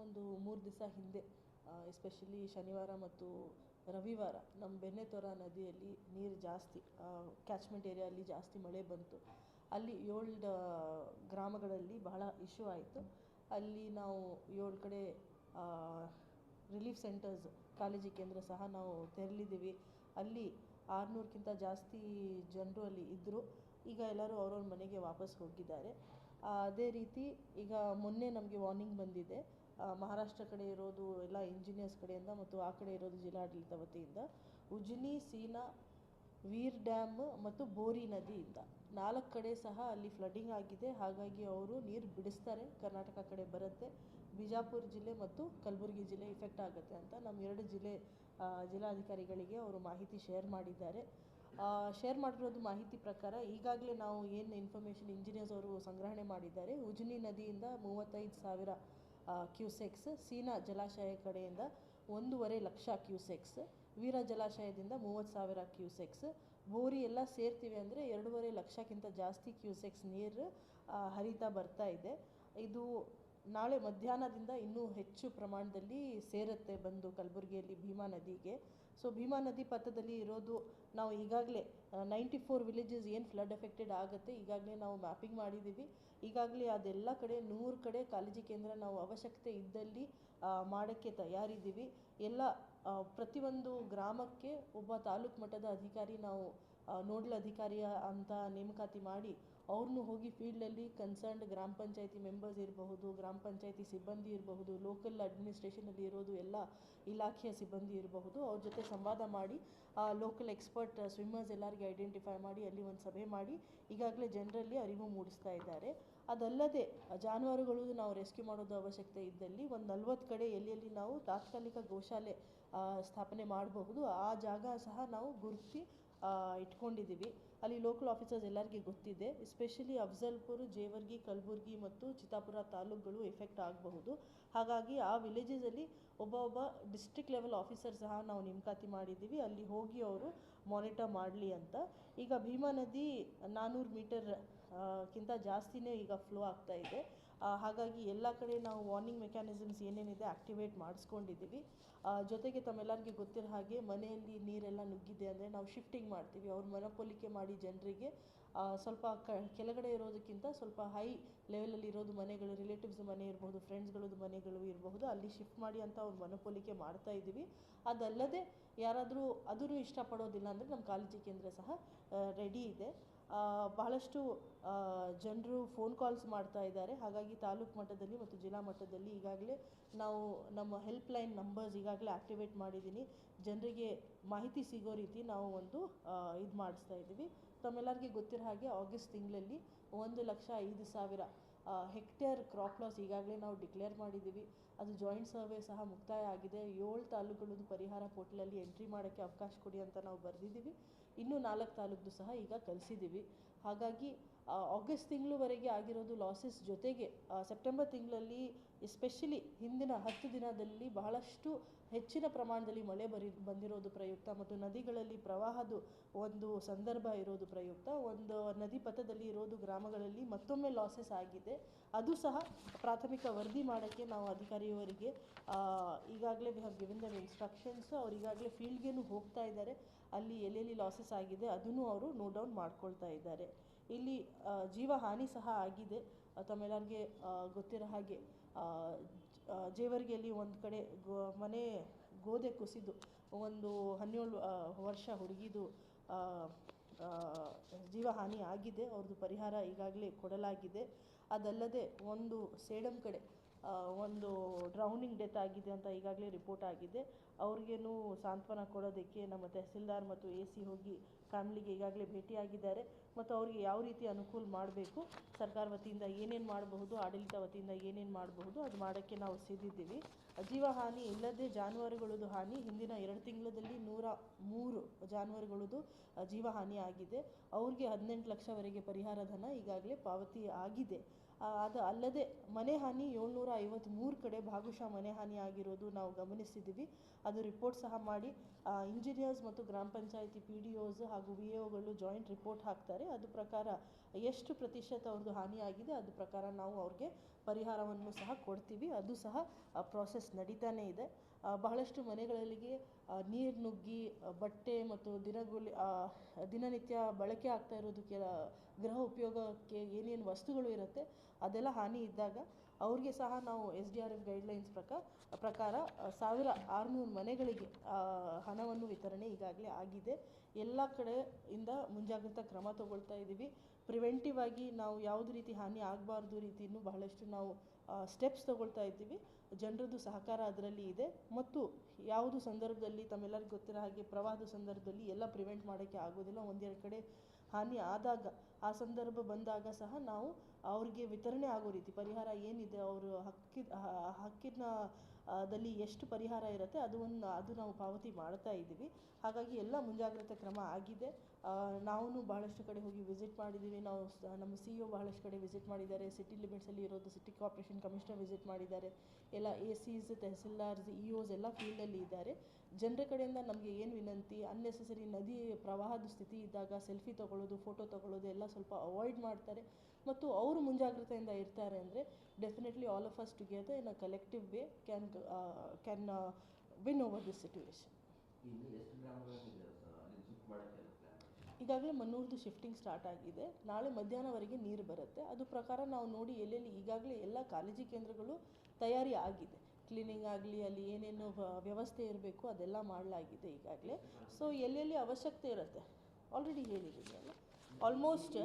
ಒಂದು 3 ದಿವಸ ಹಿಂದೆ ಎಸ್ಪೆಷಲಿ ಶನಿವಾರ ಮತ್ತು ರವಿವಾರ ನಮ್ಮ ಬೆಣ್ಣೆತೊರ ನದಿಯಲ್ಲಿ ನೀರು ಜಾಸ್ತಿ, ಕ್ಯಾಚ್ಮೆಂಟ್ ಏರಿಯಲ್ಲಿ ಜಾಸ್ತಿ ಮಳೆ ಬಂತು. ಅಲ್ಲಿ 7 ಗ್ರಾಮಗಳಲ್ಲಿ ಬಹಳ ಇಶ್ಯೂ ಆಯಿತು. ಅಲ್ಲಿ ನಾವು 7 ಕಡೆ ರಿಲೀಫ್ ಸೆಂಟರ್ಸ್, ಕಾಳಜಿ ಕೇಂದ್ರ ಸಹ ನಾವು ತೆರಳಿದ್ದೀವಿ. ಅಲ್ಲಿ 600ಕ್ಕಿಂತ ಜಾಸ್ತಿ ಜನರು ಅಲ್ಲಿ ಇದ್ದರು. ಈಗ ಎಲ್ಲರೂ ಅವ್ರವ್ರ ಮನೆಗೆ ವಾಪಸ್ ಹೋಗಿದ್ದಾರೆ. ಅದೇ ರೀತಿ ಈಗ ಮೊನ್ನೆ ನಮಗೆ ವಾರ್ನಿಂಗ್ ಬಂದಿದೆ, ಮಹಾರಾಷ್ಟ್ರ ಕಡೆ ಇರೋದು ಎಲ್ಲ ಇಂಜಿನಿಯರ್ಸ್ ಕಡೆಯಿಂದ ಮತ್ತು ಆ ಕಡೆ ಇರೋದು ಜಿಲ್ಲಾಡಳಿತ ವತಿಯಿಂದ ಉಜ್ನಿ, ಸೀನಾ, ವೀರ್ ಡ್ಯಾಮ್ ಮತ್ತು ಬೋರಿ ನದಿಯಿಂದ 4 ಕಡೆ ಸಹ ಅಲ್ಲಿ ಫ್ಲಡ್ಡಿಂಗ್ ಆಗಿದೆ. ಹಾಗಾಗಿ ಅವರು ನೀರು ಬಿಡಿಸ್ತಾರೆ, ಕರ್ನಾಟಕ ಕಡೆ ಬರುತ್ತೆ. ಬಿಜಾಪುರ ಜಿಲ್ಲೆ ಮತ್ತು ಕಲಬುರಗಿ ಜಿಲ್ಲೆ ಇಫೆಕ್ಟ್ ಆಗುತ್ತೆ ಅಂತ ನಮ್ಮ 2 ಜಿಲ್ಲಾಧಿಕಾರಿಗಳಿಗೆ ಅವರು ಮಾಹಿತಿ ಶೇರ್ ಮಾಡಿದ್ದಾರೆ. ಶೇರ್ ಮಾಡಿರೋದು ಮಾಹಿತಿ ಪ್ರಕಾರ ಈಗಾಗಲೇ ನಾವು ಏನು ಇನ್ಫಾರ್ಮೇಷನ್ ಇಂಜಿನಿಯರ್ಸ್ ಅವರು ಸಂಗ್ರಹಣೆ ಮಾಡಿದ್ದಾರೆ, ಉಜ್ನಿ ನದಿಯಿಂದ 35,000 ಕ್ಯೂಸೆಕ್ಸ್, ಸೀನಾ ಜಲಾಶಯ ಕಡೆಯಿಂದ 1.5 ಲಕ್ಷ ಕ್ಯೂಸೆಕ್ಸ್, ವೀರ ಜಲಾಶಯದಿಂದ 30,000 ಕ್ಯೂಸೆಕ್ಸ್, ಬೋರಿ ಎಲ್ಲ ಸೇರ್ತೀವಿ ಅಂದರೆ 2.5 ಲಕ್ಷಕ್ಕಿಂತ ಜಾಸ್ತಿ ಕ್ಯೂಸೆಕ್ಸ್ ನೀರು ಹರಿತಾ ಬರ್ತಾ ಇದೆ. ಇದು ನಾಳೆ ಮಧ್ಯಾಹ್ನದಿಂದ ಇನ್ನೂ ಹೆಚ್ಚು ಪ್ರಮಾಣದಲ್ಲಿ ಸೇರುತ್ತೆ ಬಂದು ಕಲಬುರಗಿಯಲ್ಲಿ ಭೀಮಾ ನದಿಗೆ. ಸೊ ಭೀಮಾ ನದಿ ಪಥದಲ್ಲಿ ಇರೋದು ನಾವು ಈಗಾಗಲೇ 94 ವಿಲೇಜಸ್ ಏನು ಫ್ಲಡ್ ಎಫೆಕ್ಟೆಡ್ ಆಗುತ್ತೆ, ಈಗಾಗಲೇ ನಾವು ಮ್ಯಾಪಿಂಗ್ ಮಾಡಿದ್ದೀವಿ. ಈಗಾಗಲೇ ಅದೆಲ್ಲ ಕಡೆ 100 ಕಡೆ ಕಾಳಜಿ ಕೇಂದ್ರ ನಾವು ಅವಶ್ಯಕತೆ ಇದ್ದಲ್ಲಿ ಮಾಡೋಕ್ಕೆ ತಯಾರಿದ್ದೀವಿ. ಎಲ್ಲ ಪ್ರತಿಯೊಂದು ಗ್ರಾಮಕ್ಕೆ ಒಬ್ಬ ತಾಲೂಕು ಮಟ್ಟದ ಅಧಿಕಾರಿ ನಾವು ನೋಡಲ್ ಅಧಿಕಾರಿಯ ಅಂತ ನೇಮಕಾತಿ ಮಾಡಿ ಅವ್ರನ್ನೂ ಹೋಗಿ ಫೀಲ್ಡಲ್ಲಿ ಕನ್ಸರ್ನ್ಡ್ ಗ್ರಾಮ ಪಂಚಾಯತಿ ಮೆಂಬರ್ಸ್ ಇರಬಹುದು, ಗ್ರಾಮ ಪಂಚಾಯತಿ ಸಿಬ್ಬಂದಿ ಇರಬಹುದು, ಲೋಕಲ್ ಅಡ್ಮಿನಿಸ್ಟ್ರೇಷನಲ್ಲಿ ಇರೋದು ಎಲ್ಲ ಇಲಾಖೆಯ ಸಿಬ್ಬಂದಿ ಇರಬಹುದು, ಅವ್ರ ಜೊತೆ ಸಂವಾದ ಮಾಡಿ ಲೋಕಲ್ ಎಕ್ಸ್ಪರ್ಟ್ ಸ್ವಿಮ್ಮರ್ಸ್ ಎಲ್ಲರಿಗೆ ಐಡೆಂಟಿಫೈ ಮಾಡಿ ಅಲ್ಲಿ ಒಂದು ಸಭೆ ಮಾಡಿ ಈಗಾಗಲೇ ಜನರಲ್ಲಿ ಅರಿವು ಮೂಡಿಸ್ತಾ ಇದ್ದಾರೆ. ಅದಲ್ಲದೆ ಜಾನುವಾರುಗಳು ನಾವು ರೆಸ್ಕ್ಯೂ ಮಾಡೋದು ಅವಶ್ಯಕತೆ ಇದ್ದಲ್ಲಿ ಒಂದು 40 ಕಡೆ ಎಲ್ಲೆಲ್ಲಿ ನಾವು ತಾತ್ಕಾಲಿಕ ಗೋಶಾಲೆ ಸ್ಥಾಪನೆ ಮಾಡಬಹುದು ಆ ಜಾಗ ಸಹ ನಾವು ಗುರುತಿಸಿ ಇಟ್ಕೊಂಡಿದ್ದೀವಿ. ಅಲ್ಲಿ ಲೋಕಲ್ ಆಫೀಸರ್ಸ್ ಎಲ್ಲರಿಗೆ ಗೊತ್ತಿದೆ. ಎಸ್ಪೆಷಲಿ ಅಫ್ಜಲ್ಪುರ, ಜೇವರ್ಗಿ, ಕಲಬುರ್ಗಿ ಮತ್ತು ಚಿತ್ತಾಪುರ ತಾಲೂಕುಗಳು ಎಫೆಕ್ಟ್ ಆಗಬಹುದು. ಹಾಗಾಗಿ ಆ ವಿಲೇಜಸಲ್ಲಿ ಒಬ್ಬ ಡಿಸ್ಟ್ರಿಕ್ಟ್ ಲೆವೆಲ್ ಆಫೀಸರ್ ಸಹ ನಾವು ನೇಮಕಾತಿ ಮಾಡಿದ್ದೀವಿ, ಅಲ್ಲಿ ಹೋಗಿ ಅವರು ಮಾನಿಟರ್ ಮಾಡಲಿ ಅಂತ. ಈಗ ಭೀಮಾ ನದಿ 400 ಮೀಟರ್ ಕಿಂತ ಜಾಸ್ತಿನೇ ಈಗ ಫ್ಲೋ ಆಗ್ತಾ ಇದೆ. ಹಾಗಾಗಿ ಎಲ್ಲ ಕಡೆ ನಾವು ವಾರ್ನಿಂಗ್ ಮೆಕ್ಯಾನಿಸಮ್ಸ್ ಏನೇನಿದೆ ಆ್ಯಕ್ಟಿವೇಟ್ ಮಾಡಿಸ್ಕೊಂಡಿದ್ದೀವಿ. ಜೊತೆಗೆ ತಮ್ಮೆಲ್ಲರಿಗೆ ಗೊತ್ತಿರೋ ಹಾಗೆ ಮನೆಯಲ್ಲಿ ನೀರೆಲ್ಲ ನುಗ್ಗಿದೆ ಅಂದರೆ ನಾವು ಶಿಫ್ಟಿಂಗ್ ಮಾಡ್ತೀವಿ. ಅವ್ರ ಮನಪೊಲಿಕೆ ಮಾಡಿ ಜನರಿಗೆ ಸ್ವಲ್ಪ ಕೆಳಗಡೆ ಇರೋದಕ್ಕಿಂತ ಸ್ವಲ್ಪ ಹೈ ಲೆವೆಲಲ್ಲಿ ಇರೋದು ಮನೆಗಳು, ರಿಲೇಟಿವ್ಸ್ ಮನೆ ಇರಬಹುದು, ಫ್ರೆಂಡ್ಸ್ಗಳದ್ದು ಮನೆಗಳು ಇರಬಹುದು, ಅಲ್ಲಿ ಶಿಫ್ಟ್ ಮಾಡಿ ಅಂತ ಅವ್ರ ಮನಪೊಲಿಕೆ ಮಾಡ್ತಾ ಇದ್ದೀವಿ. ಅದಲ್ಲದೆ ಯಾರಾದರೂ ಅದನ್ನು ಇಷ್ಟಪಡೋದಿಲ್ಲ ಅಂದರೆ ನಮ್ಮ ಕಾಳಜಿ ಕೇಂದ್ರ ಸಹ ರೆಡಿ ಇದೆ. ಬಹಳಷ್ಟು ಜನರು ಫೋನ್ ಕಾಲ್ಸ್ ಮಾಡ್ತಾ ಇದ್ದಾರೆ. ಹಾಗಾಗಿ ತಾಲೂಕು ಮಟ್ಟದಲ್ಲಿ ಮತ್ತು ಜಿಲ್ಲಾ ಮಟ್ಟದಲ್ಲಿ ಈಗಾಗಲೇ ನಾವು ನಮ್ಮ ಹೆಲ್ಪ್ಲೈನ್ ನಂಬರ್ಸ್ ಈಗಾಗಲೇ ಆ್ಯಕ್ಟಿವೇಟ್ ಮಾಡಿದ್ದೀನಿ. ಜನರಿಗೆ ಮಾಹಿತಿ ಸಿಗೋ ರೀತಿ ನಾವು ಒಂದು ಇದು ಮಾಡಿಸ್ತಾ ಇದ್ದೀವಿ. ತಮ್ಮೆಲ್ಲರಿಗೆ ಗೊತ್ತಿರೋ ಹಾಗೆ ಆಗಸ್ಟ್ ತಿಂಗಳಲ್ಲಿ 1,05,000 ಹೆಕ್ಟೇರ್ ಕ್ರಾಪ್ ಲಾಸ್ ಈಗಾಗಲೇ ನಾವು ಡಿಕ್ಲೇರ್ ಮಾಡಿದ್ದೀವಿ. ಅದು ಜಾಯಿಂಟ್ ಸರ್ವೆ ಸಹ ಮುಕ್ತಾಯ ಆಗಿದೆ. 7 ತಾಲೂಕುಗಳದ್ದು ಪರಿಹಾರ ಪೋರ್ಟಲಲ್ಲಿ ಎಂಟ್ರಿ ಮಾಡೋಕ್ಕೆ ಅವಕಾಶ ಕೊಡಿ ಅಂತ ನಾವು ಬರೆದಿದ್ದೀವಿ. ಇನ್ನೂ 4 ತಾಲೂಕದ್ದು ಸಹ ಈಗ ಕಳಿಸಿದ್ದೀವಿ. ಹಾಗಾಗಿ ಆಗಸ್ಟ್ ತಿಂಗಳವರೆಗೆ ಆಗಿರೋದು ಲಾಸಸ್ ಜೊತೆಗೆ ಸೆಪ್ಟೆಂಬರ್ ತಿಂಗಳಲ್ಲಿ ಎಸ್ಪೆಷಲಿ ಹಿಂದಿನ 10 ದಿನದಲ್ಲಿ ಬಹಳಷ್ಟು ಹೆಚ್ಚಿನ ಪ್ರಮಾಣದಲ್ಲಿ ಮಳೆ ಬಂದಿರೋದು ಪ್ರಯುಕ್ತ ಮತ್ತು ನದಿಗಳಲ್ಲಿ ಪ್ರವಾಹದ ಒಂದು ಸಂದರ್ಭ ಇರೋದು ಪ್ರಯುಕ್ತ ಒಂದು ನದಿ ಪಥದಲ್ಲಿ ಇರೋದು ಗ್ರಾಮಗಳಲ್ಲಿ ಮತ್ತೊಮ್ಮೆ ಲಾಸಸ್ ಆಗಿದೆ. ಅದು ಸಹ ಪ್ರಾಥಮಿಕ ವರದಿ ಮಾಡೋಕ್ಕೆ ನಾವು ಅಧಿಕಾರಿಯವರಿಗೆ ಈಗಾಗಲೇ we have given them instructions. ಅವ್ರು ಈಗಾಗಲೇ ಫೀಲ್ಡ್ಗೇನು ಹೋಗ್ತಾ ಇದ್ದಾರೆ. ಅಲ್ಲಿ ಎಲ್ಲೆಲ್ಲಿ ಲಾಸಸ್ ಆಗಿದೆ ಅದನ್ನು ಅವರು ನೋಟ್ ಡೌನ್ ಮಾಡ್ಕೊಳ್ತಾ ಇದ್ದಾರೆ. ಇಲ್ಲಿ ಜೀವಹಾನಿ ಸಹ ಆಗಿದೆ. ತಮ್ಮೆಲ್ಲರಿಗೆ ಗೊತ್ತಿರೋ ಹಾಗೆ ಜೇವರ್ಗಿಯಲ್ಲಿ ಒಂದು ಕಡೆ ಮನೆ ಗೋದೆ ಕುಸಿದು ಒಂದು 17 ವರ್ಷ ಹುಡುಗಿದು ಜೀವಹಾನಿ ಆಗಿದೆ. ಅವ್ರದ್ದು ಪರಿಹಾರ ಈಗಾಗಲೇ ಕೊಡಲಾಗಿದೆ. ಅದಲ್ಲದೆ ಒಂದು ಸೇಡಂ ಕಡೆ ಒಂದು ಡ್ರೌನಿಂಗ್ ಡೆತ್ ಆಗಿದೆ ಅಂತ ಈಗಾಗಲೇ ರಿಪೋರ್ಟ್ ಆಗಿದೆ. ಅವ್ರಿಗೇನು ಸಾಂತ್ವನ ಕೊಡೋದಕ್ಕೆ ನಮ್ಮ ತಹಸೀಲ್ದಾರ್ ಮತ್ತು AC ಹೋಗಿ ಫ್ಯಾಮ್ಲಿಗೆ ಈಗಾಗಲೇ ಭೇಟಿಯಾಗಿದ್ದಾರೆ ಮತ್ತು ಅವರಿಗೆ ಯಾವ ರೀತಿ ಅನುಕೂಲ ಮಾಡಬೇಕು, ಸರ್ಕಾರ ವತಿಯಿಂದ ಏನೇನು ಮಾಡಬಹುದು, ಆಡಳಿತ ವತಿಯಿಂದ ಏನೇನು ಮಾಡಬಹುದು ಅದು ಮಾಡೋಕ್ಕೆ ನಾವು ಸಿದ್ಧಿದ್ದೀವಿ. ಜೀವಹಾನಿ ಇಲ್ಲದೆ ಜಾನುವಾರುಗಳದ್ದು ಹಾನಿ ಹಿಂದಿನ 2 ತಿಂಗಳಲ್ಲಿ 103 ಜಾನುವಾರುಗಳದ್ದು ಜೀವಹಾನಿ ಆಗಿದೆ. ಅವ್ರಿಗೆ 18 ಲಕ್ಷವರೆಗೆ ಪರಿಹಾರ ಧನ ಈಗಾಗಲೇ ಪಾವತಿ ಆಗಿದೆ. ಅದು ಅಲ್ಲದೆ ಮನೆ ಹಾನಿ 753 ಕಡೆ ಭಾಗಶಃ ಮನೆ ಹಾನಿ ಆಗಿರೋದು ನಾವು ಗಮನಿಸಿದ್ದೀವಿ. ಅದು ರಿಪೋರ್ಟ್ ಸಹ ಮಾಡಿ ಇಂಜಿನಿಯರ್ಸ್ ಮತ್ತು ಗ್ರಾಮ ಪಂಚಾಯತಿ PDOs ಹಾಗೂ VAOಗಳು ಜಾಯಿಂಟ್ ರಿಪೋರ್ಟ್ ಹಾಕ್ತಾರೆ. ಅದು ಪ್ರಕಾರ ಎಷ್ಟು ಪ್ರತಿಶತ ಅವ್ರದ್ದು ಹಾನಿ ಆಗಿದೆ ಅದು ಪ್ರಕಾರ ನಾವು ಅವ್ರಿಗೆ ಪರಿಹಾರವನ್ನು ಸಹ ಕೊಡ್ತೀವಿ. ಅದು ಸಹ ಪ್ರಾಸೆಸ್ ನಡೀತಾನೇ ಇದೆ. ಬಹಳಷ್ಟು ಮನೆಗಳಿಗೆ ನೀರು ನುಗ್ಗಿ ಬಟ್ಟೆ ಮತ್ತು ದಿನನಿತ್ಯ ಬಳಕೆ ಆಗ್ತಾ ಇರೋದು ಗೃಹ ಉಪಯೋಗಕ್ಕೆ ಏನೇನು ವಸ್ತುಗಳು ಇರುತ್ತೆ ಅದೆಲ್ಲ ಹಾನಿ ಇದ್ದಾಗ ಅವ್ರಿಗೆ ಸಹ ನಾವು SDRF ಗೈಡ್ಲೈನ್ಸ್ ಪ್ರಕಾರ 1600 ಮನೆಗಳಿಗೆ ಹಣವನ್ನು ವಿತರಣೆ ಈಗಾಗಲೇ ಆಗಿದೆ. ಎಲ್ಲ ಕಡೆಯಿಂದ ಮುಂಜಾಗ್ರತಾ ಕ್ರಮ ತಗೊಳ್ತಾ ಇದ್ದೀವಿ. ಪ್ರಿವೆಂಟಿವ್ ಆಗಿ ನಾವು ಯಾವುದೇ ರೀತಿ ಹಾನಿ ಆಗಬಾರ್ದು ರೀತಿಯೂ ಬಹಳಷ್ಟು ನಾವು ಸ್ಟೆಪ್ಸ್ ತಗೊಳ್ತಾ ಇದ್ದೀವಿ. ಜನರದ್ದು ಸಹಕಾರ ಅದರಲ್ಲಿ ಇದೆ. ಮತ್ತು ಯಾವುದು ಸಂದರ್ಭದಲ್ಲಿ ತಮ್ಮೆಲ್ಲರಿಗೂ ಗೊತ್ತಿರೋ ಹಾಗೆ ಪ್ರವಾಹದ ಸಂದರ್ಭದಲ್ಲಿ ಎಲ್ಲ ಪ್ರಿವೆಂಟ್ ಮಾಡೋಕ್ಕೆ ಆಗೋದಿಲ್ಲ. ಒಂದೆರಡು ಕಡೆ ಹಾನಿ ಆದಾಗ ಆ ಸಂದರ್ಭ ಬಂದಾಗ ಸಹ ನಾವು ಅವ್ರಿಗೆ ವಿತರಣೆ ಆಗೋ ರೀತಿ ಪರಿಹಾರ ಏನಿದೆ ಅವರು ಹಕ್ಕಿನ ದಲ್ಲಿ ಎಷ್ಟು ಪರಿಹಾರ ಇರುತ್ತೆ ಅದು ನಾವು ಪಾವತಿ ಮಾಡ್ತಾ ಇದ್ದೀವಿ. ಹಾಗಾಗಿ ಎಲ್ಲ ಮುಂಜಾಗ್ರತಾ ಕ್ರಮ ಆಗಿದೆ. ನಾವು ಬಹಳಷ್ಟು ಕಡೆ ಹೋಗಿ ವಿಸಿಟ್ ಮಾಡಿದ್ದೀವಿ. ನಮ್ಮ CEO ಬಹಳಷ್ಟು ಕಡೆ ವಿಸಿಟ್ ಮಾಡಿದ್ದಾರೆ. ಸಿಟಿ ಲಿಮಿಟ್ಸಲ್ಲಿ ಇರೋದು ಸಿಟಿ ಕಾರ್ಪೊರೇಷನ್ ಕಮಿಷನರ್ ವಿಸಿಟ್ ಮಾಡಿದ್ದಾರೆ. ಎಲ್ಲ ACs, ತಹಸೀಲ್ದಾರ್ಸ್, EOs ಎಲ್ಲ ಫೀಲ್ಡಲ್ಲಿ ಇದ್ದಾರೆ. ಜನರ ಕಡೆಯಿಂದ ನಮಗೆ ಏನು ವಿನಂತಿ, ಅನ್ನೆಸೆಸರಿ ನದಿ ಪ್ರವಾಹದ ಸ್ಥಿತಿ ಇದ್ದಾಗ ಸೆಲ್ಫಿ ತಗೊಳ್ಳೋದು, ಫೋಟೋ ತಗೊಳ್ಳೋದು ಎಲ್ಲ ಸ್ವಲ್ಪ ಅವಾಯ್ಡ್ ಮಾಡ್ತಾರೆ. ಮತ್ತು ಅವರು ಮುಂಜಾಗ್ರತೆಯಿಂದ ಇರ್ತಾರೆ ಅಂದರೆ definitely all of us together in a collective way can win over this situation. ಈಗಾಗಲೇ ಮನ್ನೂರ್ದು ಶಿಫ್ಟಿಂಗ್ ಸ್ಟಾರ್ಟ್ ಆಗಿದೆ. ನಾಳೆ ಮಧ್ಯಾಹ್ನವರೆಗೆ ನೀರು ಬರುತ್ತೆ. ಅದು ಪ್ರಕಾರ ನಾವು ನೋಡಿ ಎಲ್ಲೆಲ್ಲಿ ಈಗಾಗಲೇ ಎಲ್ಲ ಕಾಳಜಿ ಕೇಂದ್ರಗಳು ತಯಾರಿ ಆಗಿದೆ. ಕ್ಲೀನಿಂಗ್ ಆಗಲಿ, ಅಲ್ಲಿ ಏನೇನು ವ್ಯವಸ್ಥೆ ಇರಬೇಕು ಅದೆಲ್ಲ ಮಾಡಲಾಗಿದೆ ಈಗಾಗಲೇ. ಸೊ ಎಲ್ಲೆಲ್ಲಿ ಅವಶ್ಯಕತೆ ಇರುತ್ತೆ ಆಲ್ರೆಡಿ ಹೇಳಿದ್ದೀನಿ ಅಲ್ಲ. ಆಲ್ಮೋಸ್ಟ್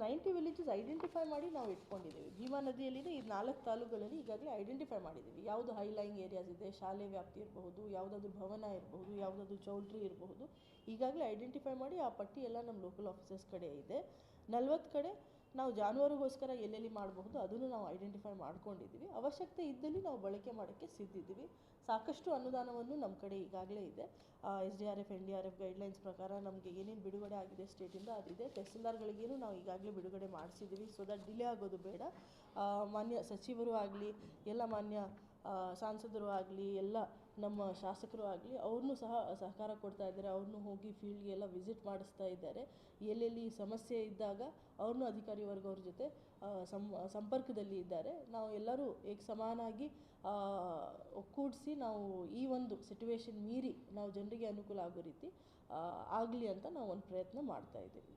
90 ವಿಲೇಜಸ್ ಐಡೆಂಟಿಫೈ ಮಾಡಿ ನಾವು ಇಟ್ಕೊಂಡಿದ್ದೀವಿ. ಭೀಮಾ ನದಿಯಲ್ಲಿದೆ ಈ 4 ತಾಲೂಕುಗಳಲ್ಲಿ ಈಗಾಗಲೇ ಐಡೆಂಟಿಫೈ ಮಾಡಿದ್ದೀವಿ. ಯಾವುದು ಹೈಲೈಂಗ್ ಏರಿಯಾಸ್ ಇದೆ, ಶಾಲೆ ವ್ಯಾಪ್ತಿ ಇರಬಹುದು, ಯಾವುದಾದ್ರು ಭವನ ಇರಬಹುದು, ಯಾವುದಾದ್ರು ಚೌಲ್ಟ್ರಿ ಇರಬಹುದು, ಈಗಾಗಲೇ ಐಡೆಂಟಿಫೈ ಮಾಡಿ ಆ ಪಟ್ಟಿ ಎಲ್ಲ ನಮ್ಮ ಲೋಕಲ್ ಆಫೀಸರ್ಸ್ ಕಡೆ ಇದೆ. 40 ಕಡೆ ನಾವು ಜಾನುವಾರುಗೋಸ್ಕರ ಎಲ್ಲೆಲ್ಲಿ ಮಾಡಬಹುದು ಅದನ್ನು ನಾವು ಐಡೆಂಟಿಫೈ ಮಾಡ್ಕೊಂಡಿದ್ದೀವಿ. ಅವಶ್ಯಕತೆ ಇದ್ದಲ್ಲಿ ನಾವು ಬಳಕೆ ಮಾಡೋಕ್ಕೆ ಸಿದ್ಧಿದ್ದೀವಿ. ಸಾಕಷ್ಟು ಅನುದಾನವನ್ನು ನಮ್ಮ ಕಡೆ ಈಗಾಗಲೇ ಇದೆ. SDRF NDRF ಗೈಡ್ಲೈನ್ಸ್ ಪ್ರಕಾರ ನಮಗೆ ಏನೇನು ಬಿಡುಗಡೆ ಆಗಿದೆ ಸ್ಟೇಟಿಂದ ಅದಿದೆ. ತಹಸೀಲ್ದಾರ್ಗಳಿಗೇನು ನಾವು ಈಗಾಗಲೇ ಬಿಡುಗಡೆ ಮಾಡಿಸಿದ್ದೀವಿ. ಸೊ ದಟ್ ಡಿಲೇ ಆಗೋದು ಬೇಡ. ಮಾನ್ಯ ಸಚಿವರು ಆಗಲಿ, ಎಲ್ಲ ಮಾನ್ಯ ಸಾಂಸದರು ಆಗಲಿ, ಎಲ್ಲ ನಮ್ಮ ಶಾಸಕರು ಆಗಲಿ ಅವ್ರನ್ನೂ ಸಹ ಸಹಕಾರ ಕೊಡ್ತಾ ಇದ್ದಾರೆ. ಅವ್ರನ್ನೂ ಹೋಗಿ ಫೀಲ್ಡ್ಗೆಲ್ಲ ವಿಸಿಟ್ ಮಾಡಿಸ್ತಾ ಇದ್ದಾರೆ. ಎಲ್ಲೆಲ್ಲಿ ಸಮಸ್ಯೆ ಇದ್ದಾಗ ಅವ್ರನ್ನೂ ಅಧಿಕಾರಿ ವರ್ಗವ್ರ ಜೊತೆ ಸಂಪರ್ಕದಲ್ಲಿ ಇದ್ದಾರೆ. ನಾವು ಎಲ್ಲರೂ ಸಮಾನಾಗಿ ಒಕ್ಕೂಡಿಸಿ ನಾವು ಈ ಒಂದು ಸಿಚುವೇಶನ್ ಮೀರಿ ನಾವು ಜನರಿಗೆ ಅನುಕೂಲ ಆಗೋ ರೀತಿ ಆಗಲಿ ಅಂತ ನಾವು ಒಂದು ಪ್ರಯತ್ನ ಮಾಡ್ತಾ ಇದ್ದೀವಿ.